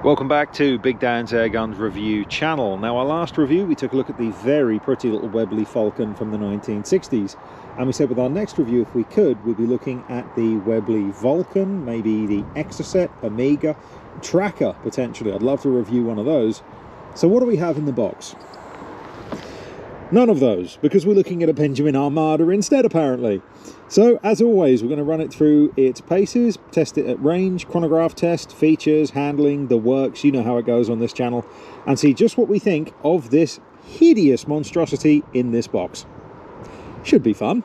Welcome back to Big Dan's Airguns review channel. Now, our last review we took a look at the very pretty little Webley Falcon from the 1960s, and we said with our next review, if we could, we'd be looking at the Webley Vulcan, maybe the Exocet, Amiga, Tracker potentially. I'd love to review one of those. So what do we have in the box? None of those, because we're looking at a Benjamin Armada instead, apparently. So, as always, we're going to run it through its paces, test it at range, chronograph test, features, handling, the works, you know how it goes on this channel, and see just what we think of this hideous monstrosity in this box. Should be fun.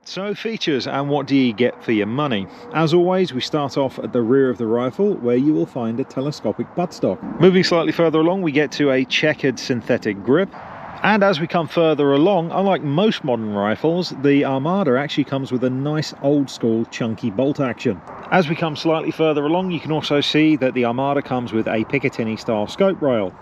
So, features and what do you get for your money? As always, we start off at the rear of the rifle, where you will find a telescopic buttstock. Moving slightly further along, we get to a checkered synthetic grip. And as we come further along, unlike most modern rifles, the Armada actually comes with a nice old school chunky bolt action. As we come slightly further along, you can also see that the Armada comes with a Picatinny style scope rail.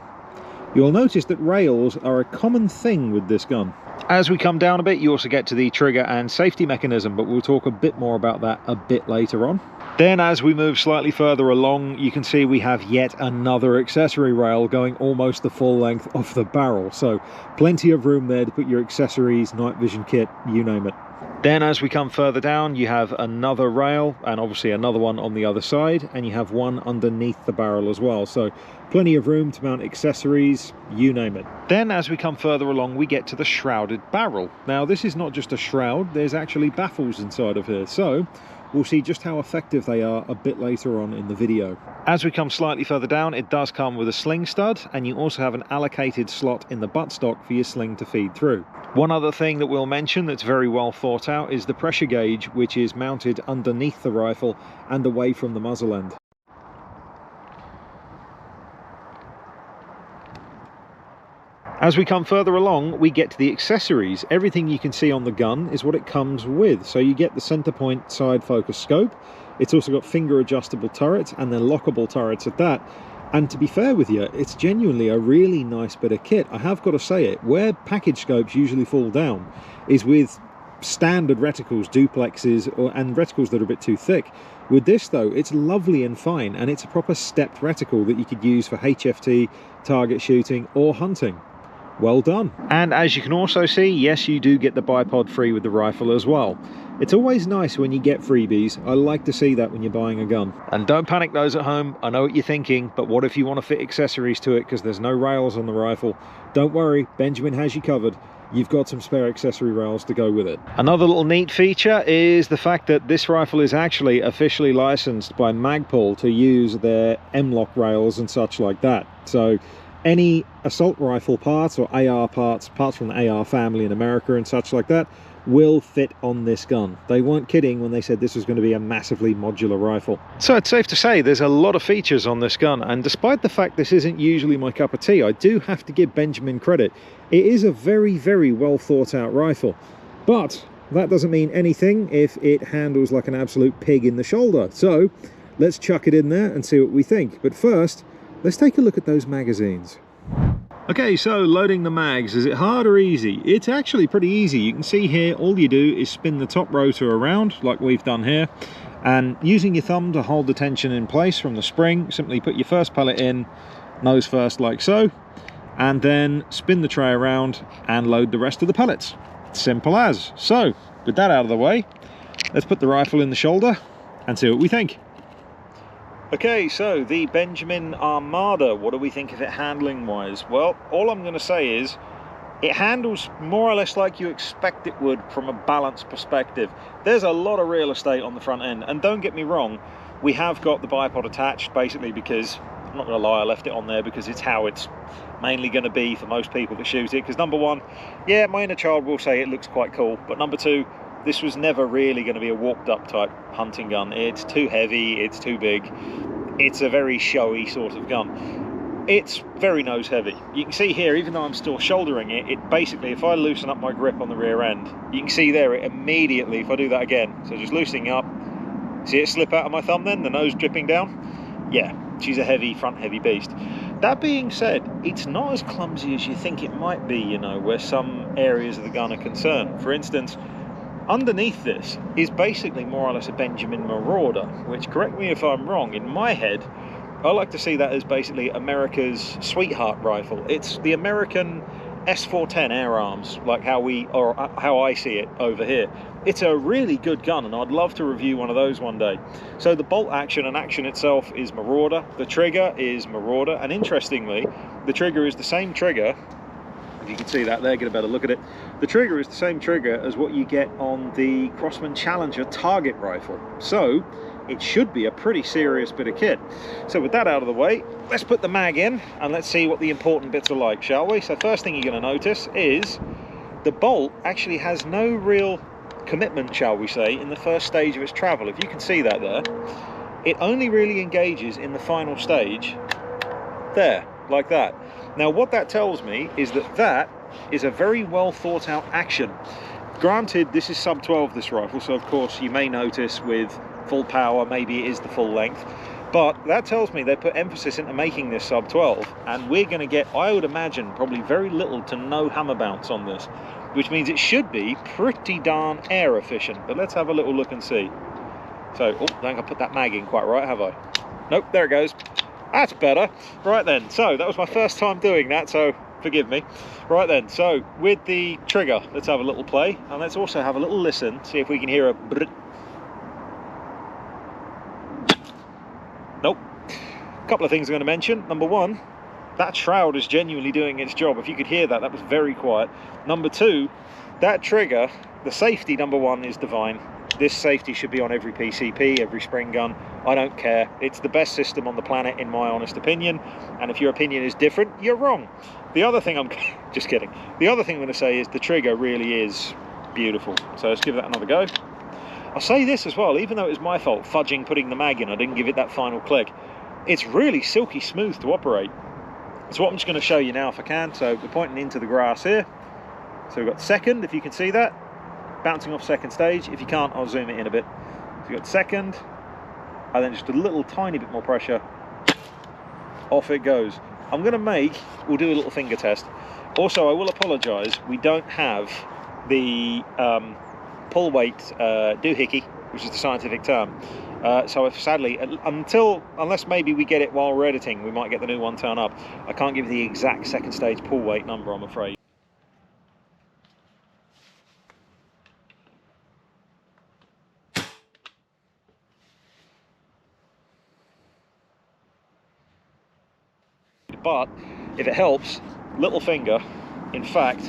You'll notice that rails are a common thing with this gun. As we come down a bit, you also get to the trigger and safety mechanism, but we'll talk a bit more about that a bit later on. Then as we move slightly further along, you can see we have yet another accessory rail going almost the full length of the barrel. So plenty of room there to put your accessories, night vision kit, you name it. Then as we come further down, you have another rail and obviously another one on the other side, and you have one underneath the barrel as well. So plenty of room to mount accessories, you name it. Then as we come further along, we get to the shrouded barrel. Now this is not just a shroud, there's actually baffles inside of here. So we'll see just how effective they are a bit later on in the video. As we come slightly further down, it does come with a sling stud, and you also have an allocated slot in the buttstock for your sling to feed through. One other thing that we'll mention that's very well thought out is the pressure gauge, which is mounted underneath the rifle and away from the muzzle end. As we come further along, we get to the accessories. Everything you can see on the gun is what it comes with. So you get the center point side focus scope. It's also got finger adjustable turrets and then lockable turrets at that. And to be fair with you, it's genuinely a really nice bit of kit. I have got to say it, where package scopes usually fall down is with standard reticles, duplexes, and reticles that are a bit too thick. With this though, it's lovely and fine, and it's a proper stepped reticle that you could use for HFT, target shooting, or hunting. Well done. And as you can also see, yes, you do get the bipod free with the rifle as well. It's always nice when you get freebies. I like to see that when you're buying a gun. And don't panic those at home, I know what you're thinking, but what if you want to fit accessories to it because there's no rails on the rifle? Don't worry, Benjamin has you covered. You've got some spare accessory rails to go with it. Another little neat feature is the fact that this rifle is actually officially licensed by Magpul to use their M-LOK rails and such like that. So any assault rifle parts or AR parts from the AR family in America and such like that will fit on this gun. They weren't kidding when they said this was going to be a massively modular rifle. So it's safe to say there's a lot of features on this gun, and despite the fact this isn't usually my cup of tea, I do have to give Benjamin credit. It is a very, very well thought out rifle, but that doesn't mean anything if it handles like an absolute pig in the shoulder. So let's chuck it in there and see what we think. But first, let's take a look at those magazines. Okay, so loading the mags, is it hard or easy? It's actually pretty easy. You can see here, all you do is spin the top rotor around, like we've done here, and using your thumb to hold the tension in place from the spring, simply put your first pellet in, nose first like so, and then spin the tray around and load the rest of the pellets. Simple as. So, with that out of the way, let's put the rifle in the shoulder and see what we think. Okay, so the Benjamin Armada, what do we think of it handling wise? Well, all I'm going to say is it handles more or less like you expect it would from a balance perspective. There's a lot of real estate on the front end, and don't get me wrong, we have got the bipod attached basically because, I'm not going to lie, I left it on there because it's how it's mainly going to be for most people that shoot it. Because number one, yeah, my inner child will say it looks quite cool, but number two, this was never really going to be a walked up type hunting gun. It's too heavy, it's too big, it's a very showy sort of gun. It's very nose heavy. You can see here, even though I'm still shouldering it, it basically, if I loosen up my grip on the rear end, you can see there it immediately, if I do that again, so just loosening up, see it slip out of my thumb then, the nose dripping down? Yeah, she's a heavy, front heavy beast. That being said, it's not as clumsy as you think it might be, you know, where some areas of the gun are concerned. For instance, Underneath this is basically more or less a Benjamin Marauder, which, correct me if I'm wrong, in my head, I like to see that as basically America's sweetheart rifle. It's the American S410 Air Arms, like how I see it over here. It's a really good gun, and I'd love to review one of those one day. So the bolt action and action itself is Marauder, the trigger is Marauder, and interestingly, the trigger is the same trigger. If you can see that there, get a better look at it. The trigger is the same trigger as what you get on the Crosman Challenger target rifle. So it should be a pretty serious bit of kit. So with that out of the way, let's put the mag in and let's see what the important bits are like, shall we? So first thing you're going to notice is the bolt actually has no real commitment, shall we say, in the first stage of its travel. If you can see that there, it only really engages in the final stage there, like that. Now what that tells me is that is a very well thought out action. Granted, this is sub 12, this rifle, so of course you may notice with full power maybe it is the full length, but that tells me they put emphasis into making this sub 12, and we're going to get, I would imagine, probably very little to no hammer bounce on this, which means it should be pretty darn air efficient. But let's have a little look and see. So, oh, I think I put that mag in quite right, have I? Nope, there it goes. That's better. Right then, so that was my first time doing that, so forgive me. Right then, so with the trigger, let's have a little play, and let's also have a little listen, see if we can hear a brrrt. Nope. A couple of things I'm going to mention. Number one, that shroud is genuinely doing its job. If you could hear that, that was very quiet. Number two, that trigger, the safety, number one, is divine. This safety should be on every PCP, every spring gun. I don't care. It's the best system on the planet, in my honest opinion. And if your opinion is different, you're wrong. The other thing I'm just kidding. The other thing I'm going to say is the trigger really is beautiful. So let's give that another go. I'll say this as well, even though it was my fault fudging putting the mag in, I didn't give it that final click. It's really silky smooth to operate. So what I'm just going to show you now if I can. So we're pointing into the grass here. So we've got second, if you can see that. Bouncing off second stage. If you can't, I'll zoom it in a bit. So you've got second, and then just a little tiny bit more pressure. Off it goes. I'm going to we'll do a little finger test. Also, I will apologise, we don't have the pull weight doohickey, which is the scientific term. So if sadly, unless maybe we get it while we're editing, we might get the new one turn up. I can't give you the exact second stage pull weight number, I'm afraid. But if it helps, little finger, in fact,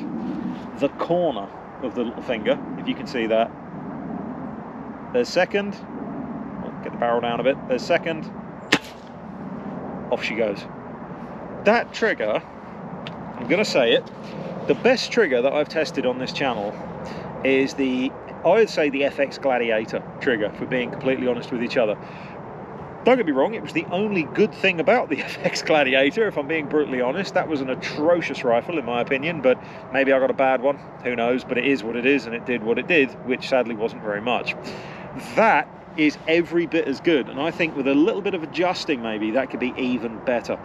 the corner of the little finger, if you can see that, there's second, get the barrel down a bit, there's second, off she goes. That trigger, I'm going to say it, the best trigger that I've tested on this channel is I would say the FX Gladiator trigger, if we're being completely honest with each other. Don't get me wrong, it was the only good thing about the FX Gladiator, if I'm being brutally honest. That was an atrocious rifle, in my opinion, but maybe I got a bad one, who knows, but it is what it is, and it did what it did, which sadly wasn't very much. That is every bit as good, and I think with a little bit of adjusting maybe, that could be even better.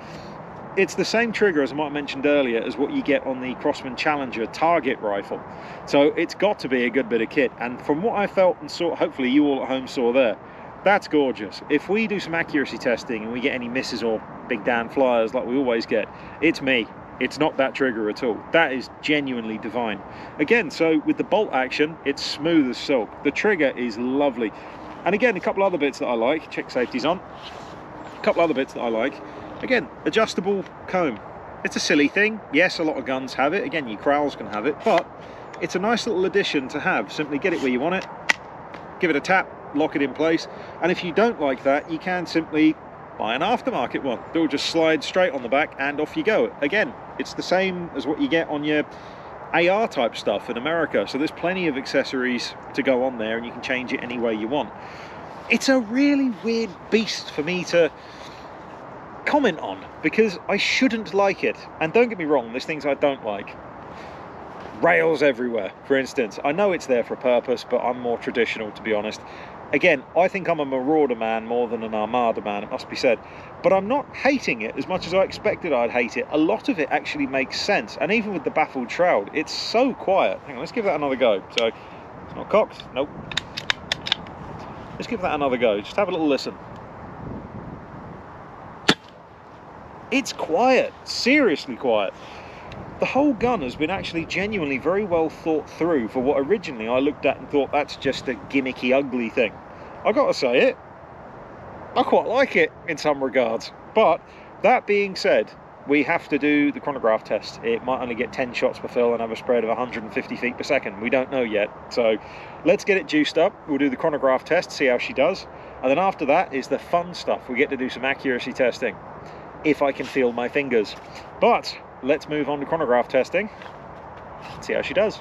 It's the same trigger, as I might have mentioned earlier, as what you get on the Crosman Challenger target rifle. So it's got to be a good bit of kit, and from what I felt and saw, hopefully you all at home saw there, that's gorgeous. If we do some accuracy testing and we get any misses or big Dan flyers like we always get, it's me. It's not that trigger at all. That is genuinely divine. Again, so with the bolt action, it's smooth as silk. The trigger is lovely. And again, a couple other bits that I like. Check safety's on. A couple other bits that I like. Again, adjustable comb. It's a silly thing. Yes, a lot of guns have it. Again, your Krauls can have it, but it's a nice little addition to have. Simply get it where you want it, give it a tap, lock it in place, and if you don't like that, you can simply buy an aftermarket one. It'll just slide straight on the back and off you go. Again, it's the same as what you get on your AR type stuff in America, so there's plenty of accessories to go on there and you can change it any way you want. It's a really weird beast for me to comment on because I shouldn't like it, and don't get me wrong, there's things I don't like. Rails everywhere, for instance. I know it's there for a purpose, but I'm more traditional, to be honest. Again, I think I'm a Marauder man more than an Armada man, it must be said. But I'm not hating it as much as I expected I'd hate it. A lot of it actually makes sense. And even with the baffled shroud, it's so quiet. Hang on, let's give that another go. So, Not cocked? Nope. Let's give that another go. Just have a little listen. It's quiet, seriously quiet. The whole gun has been actually genuinely very well thought through for what originally I looked at and thought that's just a gimmicky, ugly thing. I gotta say it, I quite like it in some regards. But that being said, we have to do the chronograph test. It might only get 10 shots per fill and have a spread of 150 feet per second. We don't know yet. So let's get it juiced up. We'll do the chronograph test, see how she does. And then after that is the fun stuff. We get to do some accuracy testing, if I can feel my fingers. But let's move on to chronograph testing, see how she does.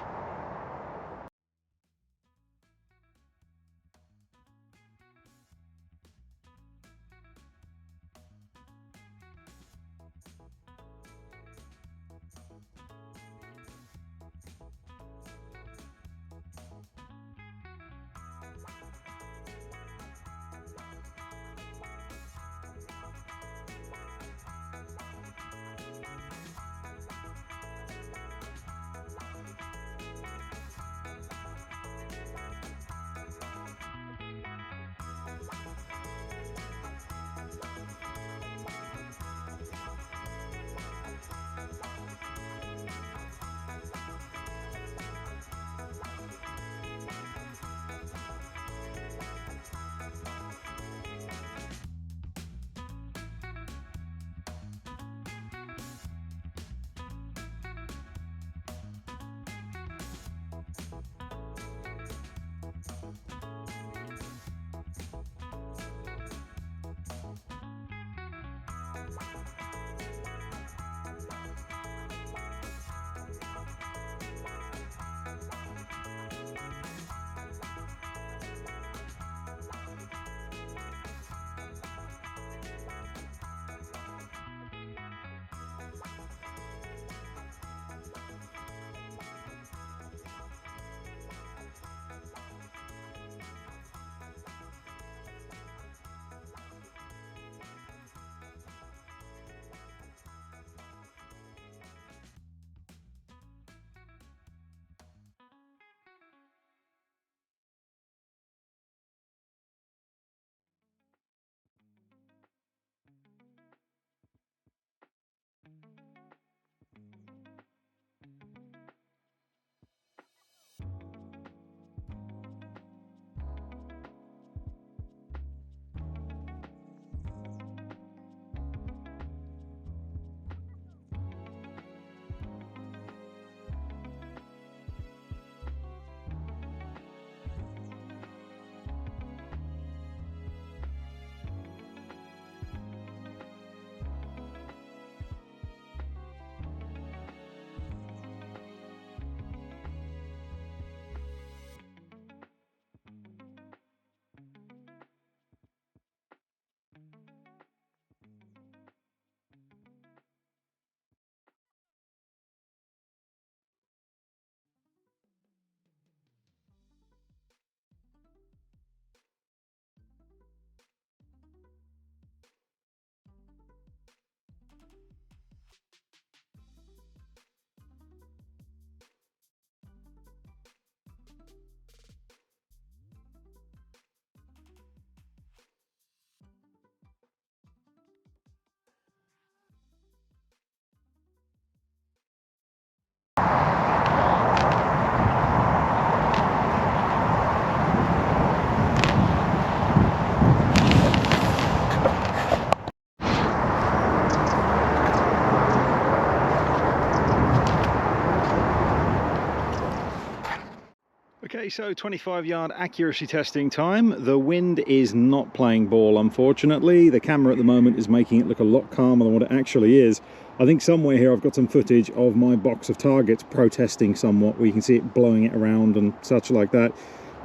Okay, so 25-yard accuracy testing time. The wind is not playing ball, unfortunately. The camera at the moment is making it look a lot calmer than what it actually is. I think somewhere here I've got some footage of my box of targets protesting somewhat, where you can see it blowing it around and such like that.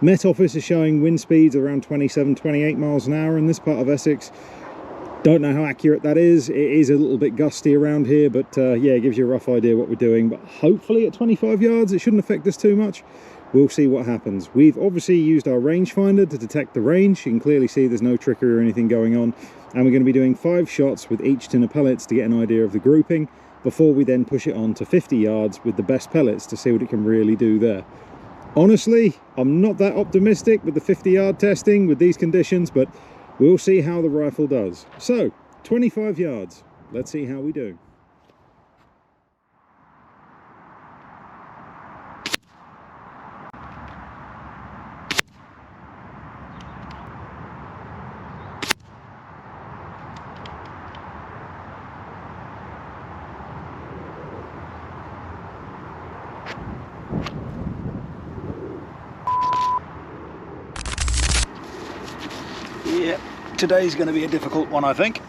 Met Office is showing wind speeds around 27, 28 miles an hour in this part of Essex. Don't know how accurate that is. It is a little bit gusty around here, but yeah, it gives you a rough idea what we're doing. But hopefully at 25 yards, it shouldn't affect us too much. We'll see what happens. We've obviously used our rangefinder to detect the range. You can clearly see there's no trickery or anything going on. And we're going to be doing 5 shots with each tin of pellets to get an idea of the grouping, before we then push it on to 50 yards with the best pellets to see what it can really do there. Honestly, I'm not that optimistic with the 50-yard testing with these conditions, but we'll see how the rifle does. So, 25 yards. Let's see how we do. Yeah, today's going to be a difficult one, I think.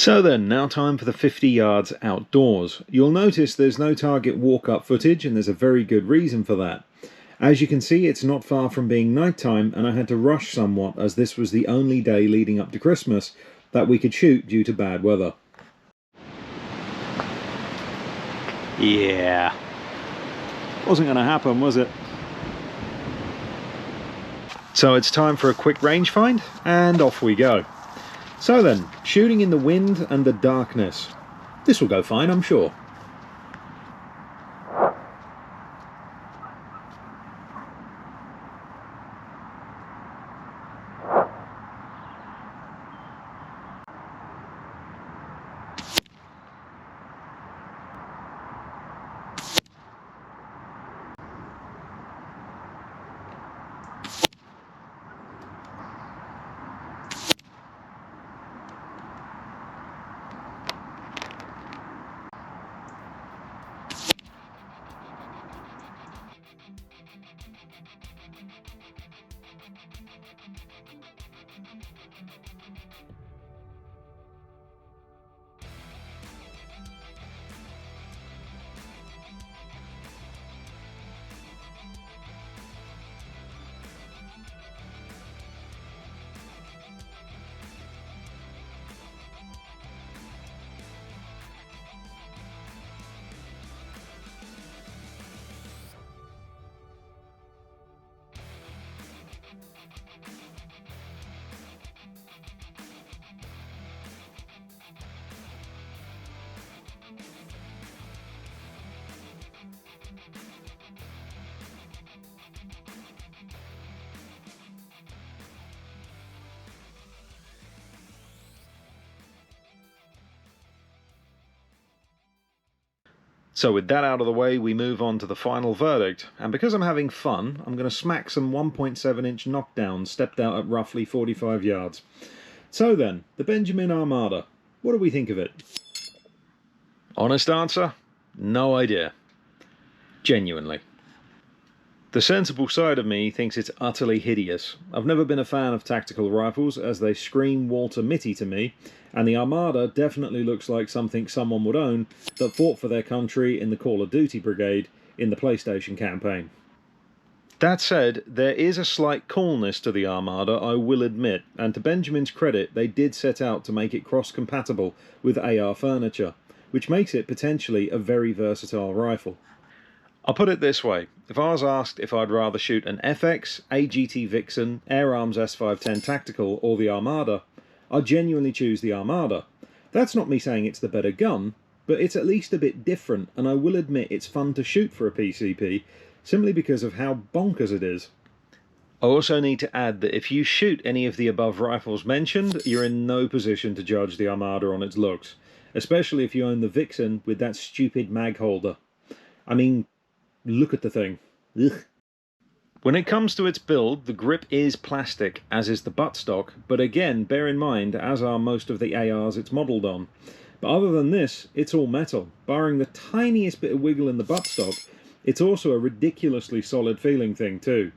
So then, now time for the 50 yards outdoors. You'll notice there's no target walk-up footage, and there's a very good reason for that. As you can see, it's not far from being nighttime, and I had to rush somewhat as this was the only day leading up to Christmas that we could shoot due to bad weather. Yeah. Wasn't going to happen, was it? So it's time for a quick range find, and off we go. So then, shooting in the wind and the darkness. This will go fine, I'm sure. So with that out of the way, we move on to the final verdict, and because I'm having fun, I'm going to smack some 1.7 inch knockdowns stepped out at roughly 45 yards. So then, the Benjamin Armada, what do we think of it? Honest answer? No idea. Genuinely. The sensible side of me thinks it's utterly hideous. I've never been a fan of tactical rifles as they scream Walter Mitty to me, and the Armada definitely looks like something someone would own that fought for their country in the Call of Duty Brigade in the PlayStation campaign. That said, there is a slight coolness to the Armada, I will admit, and to Benjamin's credit, they did set out to make it cross-compatible with AR furniture, which makes it potentially a very versatile rifle. I'll put it this way, if I was asked if I'd rather shoot an FX, AGT Vixen, Air Arms S510 Tactical or the Armada, I'd genuinely choose the Armada. That's not me saying it's the better gun, but it's at least a bit different, and I will admit it's fun to shoot for a PCP, simply because of how bonkers it is. I also need to add that if you shoot any of the above rifles mentioned, you're in no position to judge the Armada on its looks, especially if you own the Vixen with that stupid mag holder. I mean, look at the thing. Ugh. When it comes to its build, the grip is plastic, as is the buttstock, but again, bear in mind, as are most of the ARs it's modelled on. But other than this, it's all metal. Barring the tiniest bit of wiggle in the buttstock, it's also a ridiculously solid feeling thing too.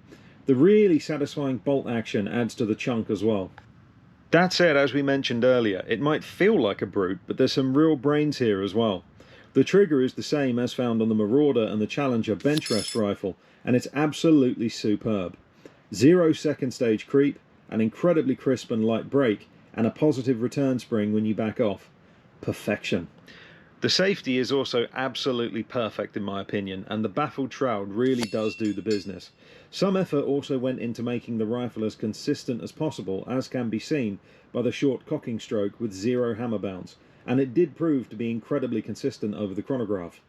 The really satisfying bolt action adds to the chunk as well. That said, as we mentioned earlier, it might feel like a brute, but there's some real brains here as well. The trigger is the same as found on the Marauder and the Challenger bench rest rifle, and it's absolutely superb. 0 second stage creep, an incredibly crisp and light brake, and a positive return spring when you back off. Perfection. The safety is also absolutely perfect in my opinion, and the baffled shroud really does do the business. Some effort also went into making the rifle as consistent as possible, as can be seen by the short cocking stroke with 0 hammer bounce, and it did prove to be incredibly consistent over the chronograph.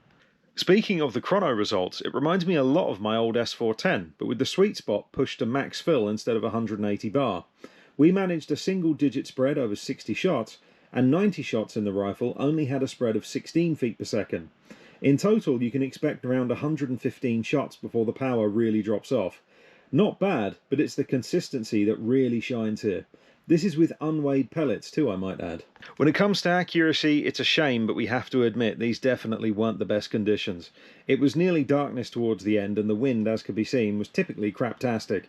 Speaking of the chrono results, it reminds me a lot of my old S410, but with the sweet spot pushed to max fill instead of 180 bar. We managed a single digit spread over 60 shots, and 90 shots in the rifle only had a spread of 16 feet per second. In total, you can expect around 115 shots before the power really drops off. Not bad, but it's the consistency that really shines here. This is with unweighed pellets too, I might add. When it comes to accuracy, it's a shame, but we have to admit these definitely weren't the best conditions. It was nearly darkness towards the end, and the wind, as could be seen, was typically craptastic.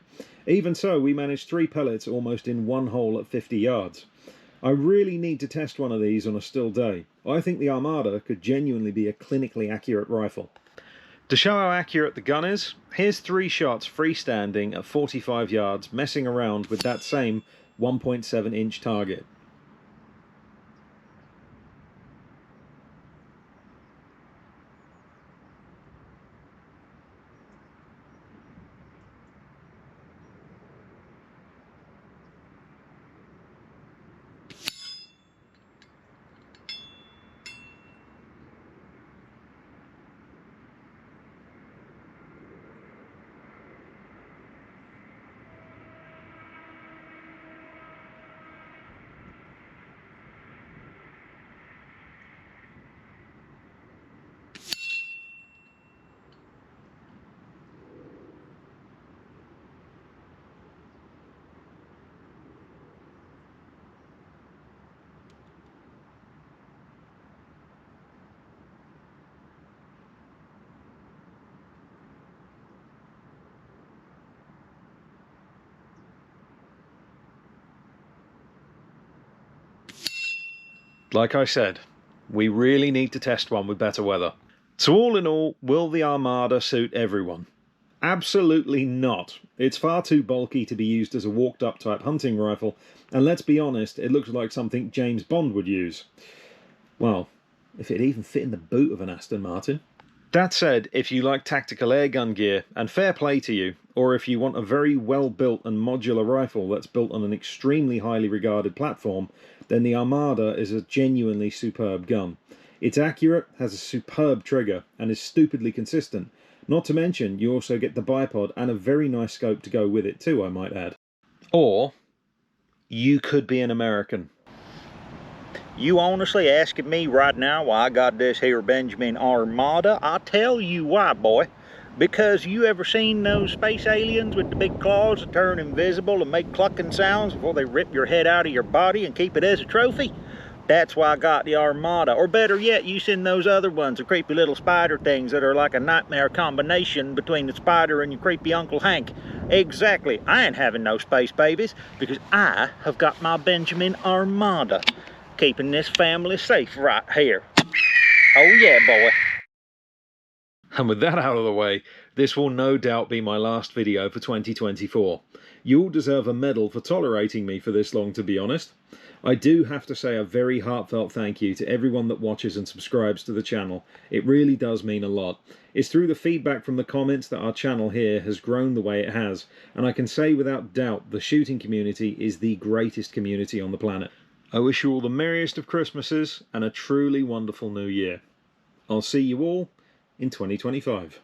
Even so, we managed 3 pellets almost in one hole at 50 yards. I really need to test one of these on a still day. I think the Armada could genuinely be a clinically accurate rifle. To show how accurate the gun is, here's 3 shots freestanding at 45 yards, messing around with that same 1.7 inch target. Like I said, we really need to test one with better weather. So all in all, will the Armada suit everyone? Absolutely not. It's far too bulky to be used as a walked up type hunting rifle, and let's be honest, it looks like something James Bond would use. Well, if it even fit in the boot of an Aston Martin. That said, if you like tactical airgun gear, and fair play to you, or if you want a very well built and modular rifle that's built on an extremely highly regarded platform, then the Armada is a genuinely superb gun. It's accurate, has a superb trigger, and is stupidly consistent. Not to mention, you also get the bipod and a very nice scope to go with it too, I might add. Or, you could be an American. You honestly asking me right now why I got this here Benjamin Armada? I'll tell you why, boy. Because you ever seen those space aliens with the big claws that turn invisible and make clucking sounds before they rip your head out of your body and keep it as a trophy? That's why I got the Armada. Or better yet, you seen those other ones, the creepy little spider things that are like a nightmare combination between the spider and your creepy Uncle Hank. Exactly. I ain't having no space babies because I have got my Benjamin Armada, keeping this family safe right here. Oh yeah, boy. And with that out of the way, this will no doubt be my last video for 2024. You all deserve a medal for tolerating me for this long, to be honest. I do have to say a very heartfelt thank you to everyone that watches and subscribes to the channel. It really does mean a lot. It's through the feedback from the comments that our channel here has grown the way it has, and I can say without doubt the shooting community is the greatest community on the planet. I wish you all the merriest of Christmases and a truly wonderful new year. I'll see you all in 2025.